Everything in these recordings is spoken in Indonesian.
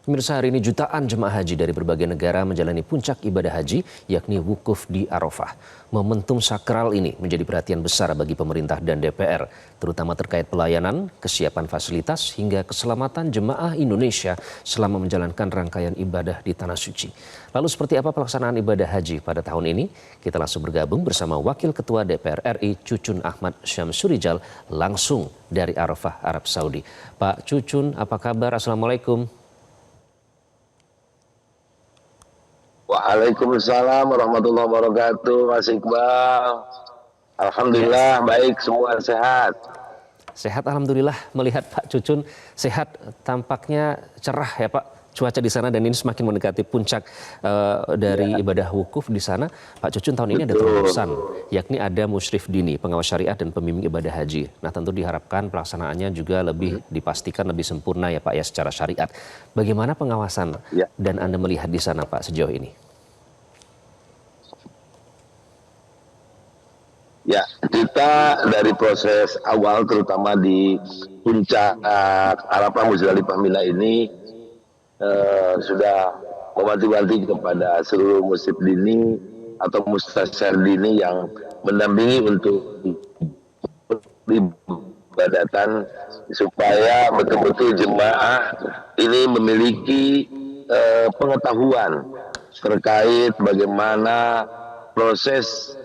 Pemirsa, hari ini jutaan jemaah haji dari berbagai negara menjalani puncak ibadah haji, yakni wukuf di Arafah. Momentum sakral ini menjadi perhatian besar bagi pemerintah dan DPR, terutama terkait pelayanan, kesiapan fasilitas, hingga keselamatan jemaah Indonesia selama menjalankan rangkaian ibadah di Tanah Suci. Lalu seperti apa pelaksanaan ibadah haji pada tahun ini? Kita langsung bergabung bersama Wakil Ketua DPR RI Cucun Ahmad Syamsurijal langsung dari Arafah, Arab Saudi. Pak Cucun, apa kabar? Assalamualaikum. Waalaikumsalam warahmatullahi wabarakatuh, Mas Iqbal. Yes. Alhamdulillah baik, semua sehat. Sehat alhamdulillah, melihat Pak Cucun sehat, tampaknya cerah ya Pak cuaca di sana, dan ini semakin mendekati puncak dari Ya, ibadah wukuf di sana. Pak Cucun, tahun ini ada betul. terobosan, yakni ada musyrif dini, pengawas syariat dan pembimbing ibadah haji. Nah, tentu diharapkan pelaksanaannya juga lebih dipastikan lebih sempurna ya Pak ya secara syariat. Bagaimana pengawasan Ya, dan Anda melihat di sana Pak sejauh ini? ya, kita dari proses awal terutama di puncak Arafah Muzdalifah Mina ini sudah mewanti-wanti kepada seluruh muslim dini atau mustasyar dini yang mendampingi untuk ibadatan supaya betul-betul jemaah ini memiliki pengetahuan terkait bagaimana proses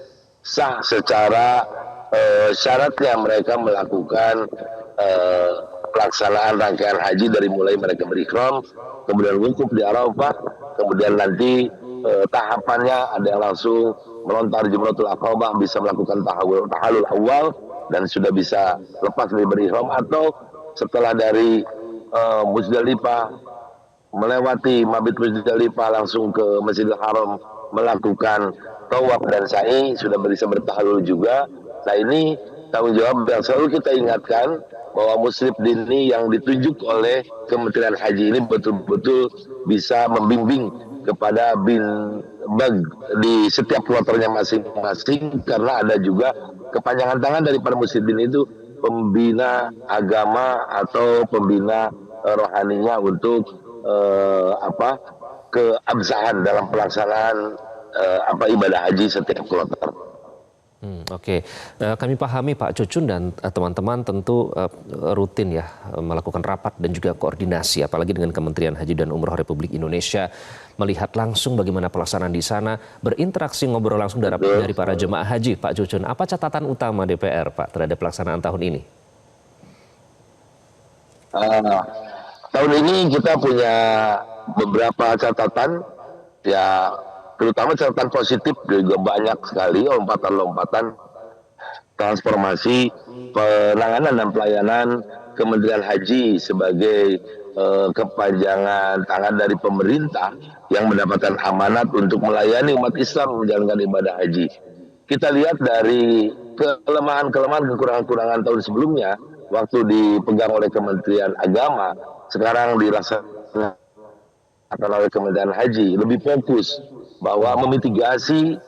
sah secara syaratnya mereka melakukan eh, pelaksanaan rangkaian haji dari mulai mereka berikhram, kemudian wukuf di Arafah, kemudian nanti tahapannya ada yang langsung melontar Jumratul Aqabah bisa melakukan tahallul awal dan sudah bisa lepas dari berikhram, atau setelah dari Muzdalifah melewati Mabit Muzdalifah langsung ke Masjidil Haram melakukan tawaf dan sa'i, sudah bisa bertahlul juga. Nah, ini tanggung jawab yang selalu kita ingatkan bahwa muslim dini yang ditunjuk oleh Kementerian Haji ini betul-betul bisa membimbing kepada bin bag di setiap kloternya masing-masing, karena ada juga kepanjangan tangan dari para muslimin itu pembina agama atau pembina rohaninya untuk keabsahan dalam pelaksanaan ibadah haji setiap kloter. Oke. Kami pahami Pak Cucun dan teman-teman tentu rutin ya melakukan rapat dan juga koordinasi, apalagi dengan Kementerian Haji dan Umroh Republik Indonesia, melihat langsung bagaimana pelaksanaan di sana, berinteraksi ngobrol langsung dari para jemaah haji. Pak Cucun, apa catatan utama DPR Pak terhadap pelaksanaan tahun ini? Uh, Tahun ini kita punya beberapa catatan, ya, terutama catatan positif juga banyak sekali, lompatan-lompatan transformasi penanganan dan pelayanan Kementerian Haji sebagai kepanjangan tangan dari pemerintah yang mendapatkan amanat untuk melayani umat Islam menjalankan ibadah haji. Kita lihat dari kelemahan-kelemahan, kekurangan-kekurangan tahun sebelumnya waktu dipegang oleh Kementerian Agama, sekarang dilaksanakan oleh Kementerian Haji, lebih fokus bahwa memitigasi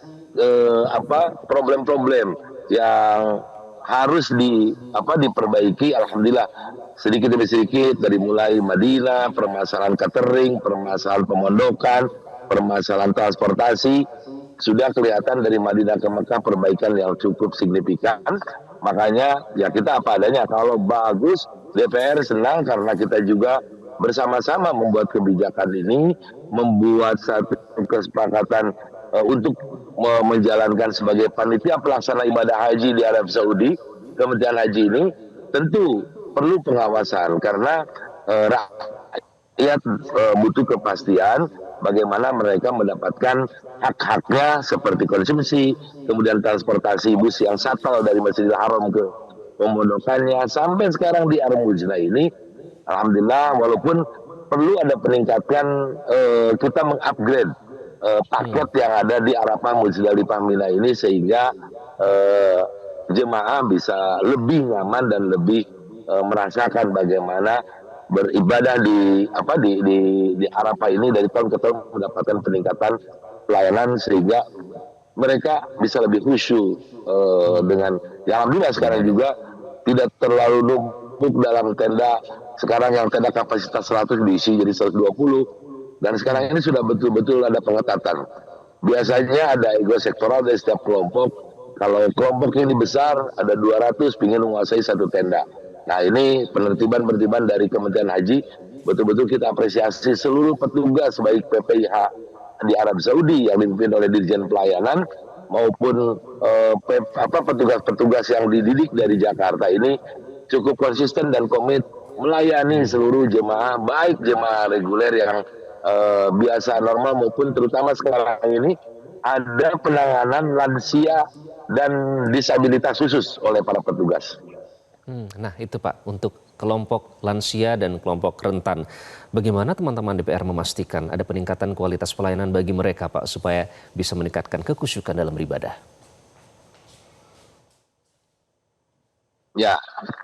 problem-problem yang harus diperbaiki. Alhamdulillah sedikit demi sedikit, dari mulai Madinah, permasalahan catering, permasalahan pemondokan, permasalahan transportasi, sudah kelihatan dari Madinah ke Mekah perbaikan yang cukup signifikan. Makanya ya kita apa adanya. Kalau bagus, DPR senang karena kita juga bersama-sama membuat kebijakan ini, membuat satu kesepakatan untuk menjalankan sebagai panitia pelaksana ibadah haji di Arab Saudi. Kementerian Haji ini tentu perlu pengawasan karena rakyat butuh kepastian bagaimana mereka mendapatkan hak-haknya seperti konsumsi, kemudian transportasi bus yang shuttle dari Masjidil Haram ke pemondokannya sampai sekarang di Armujna ini. Alhamdulillah, walaupun perlu ada peningkatan, kita mengupgrade paket yang ada di Arafah Muzdalifah Mina ini sehingga jemaah bisa lebih nyaman dan lebih merasakan bagaimana beribadah di Arafah ini dari tahun ke tahun, mendapatkan peningkatan pelayanan sehingga mereka bisa lebih khusyuk dengan ya, alhamdulillah sekarang juga tidak terlalu numpuk dalam tenda sekarang yang tenda kapasitas 100 diisi jadi 120, dan sekarang ini sudah betul-betul ada pengetatan. Biasanya ada ego sektoral dari setiap kelompok. Kalau kelompok ini besar, ada 200 ingin menguasai satu tenda. Nah, ini penertiban-penertiban dari Kementerian Haji, betul-betul kita apresiasi seluruh petugas baik PPIH di Arab Saudi yang dipimpin oleh Dirjen Pelayanan maupun petugas-petugas yang dididik dari Jakarta ini cukup konsisten dan komit melayani seluruh jemaah, baik jemaah reguler yang biasa normal maupun terutama sekarang ini ada penanganan lansia dan disabilitas khusus oleh para petugas. Nah itu Pak, untuk kelompok lansia dan kelompok rentan, bagaimana teman-teman DPR memastikan ada peningkatan kualitas pelayanan bagi mereka Pak, supaya bisa meningkatkan kekhusyukan dalam beribadah? Ya,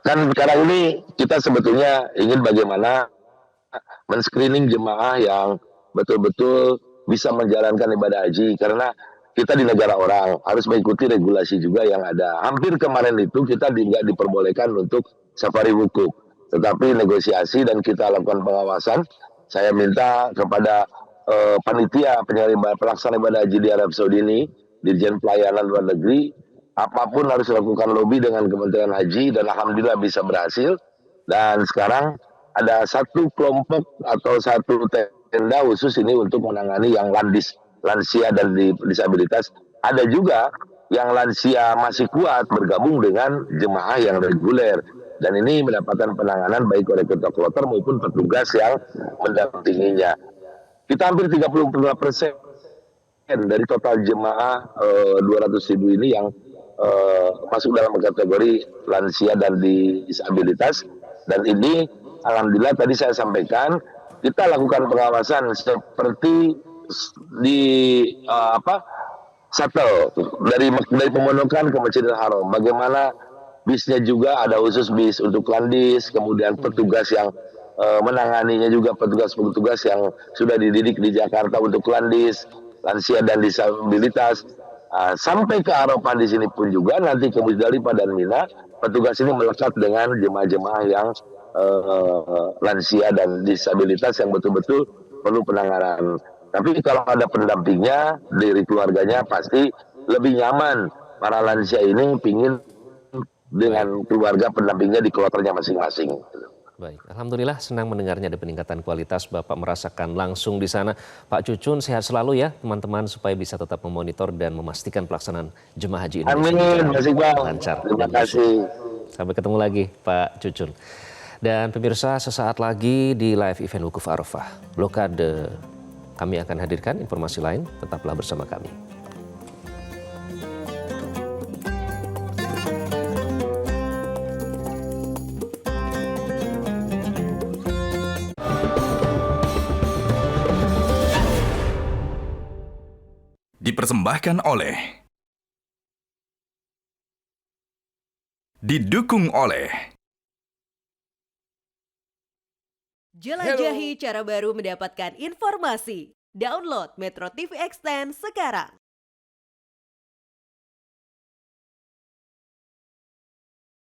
kan sekarang ini kita sebetulnya ingin bagaimana men-screening jemaah yang betul-betul bisa menjalankan ibadah haji, karena kita di negara orang harus mengikuti regulasi juga yang ada. Hampir kemarin itu kita tidak diperbolehkan untuk safari wukuf, tetapi negosiasi dan kita lakukan pengawasan. Saya minta kepada panitia pelaksana ibadah haji di Arab Saudi ini, Dirjen Pelayanan Luar Negeri, apapun harus dilakukan lobby dengan Kementerian Haji, dan alhamdulillah bisa berhasil. Dan sekarang ada satu kelompok atau satu tenda khusus ini untuk menangani yang lansia dan disabilitas. Ada juga yang lansia masih kuat bergabung dengan jemaah yang reguler. Dan ini mendapatkan penanganan baik oleh ketua kloter maupun petugas yang mendampinginya. Kita hampir 32% dari total jemaah 200.000 ini yang masuk dalam kategori lansia dan disabilitas. Dan ini alhamdulillah tadi saya sampaikan kita lakukan pengawasan seperti di shuttle dari pemondokan ke Masjidil Haram. Bagaimana bisnya juga ada khusus bis untuk landis, kemudian petugas yang menanganinya juga petugas-petugas yang sudah dididik di Jakarta untuk landis, lansia dan disabilitas. Sampai ke Arafah di sini pun juga nanti ke Musdalifah dan Mina, petugas ini melekat dengan jemaah-jemaah yang lansia dan disabilitas yang betul-betul perlu penanganan. Tapi kalau ada pendampingnya dari keluarganya pasti lebih nyaman. Para lansia ini pingin dengan keluarga pendampingnya di kloternya masing-masing. Baik, alhamdulillah senang mendengarnya ada peningkatan kualitas. Bapak merasakan langsung di sana. Pak Cucun sehat selalu ya teman-teman, supaya bisa tetap memonitor dan memastikan pelaksanaan jemaah haji Indonesia lancar. Terima kasih. Sampai ketemu lagi Pak Cucun. Dan pemirsa, sesaat lagi di live event Wukuf Arafah Blokade kami akan hadirkan informasi lain. Tetaplah bersama kami. Dipersembahkan oleh, didukung oleh. Jelajahi cara baru mendapatkan informasi. Download Metro TV Extend sekarang.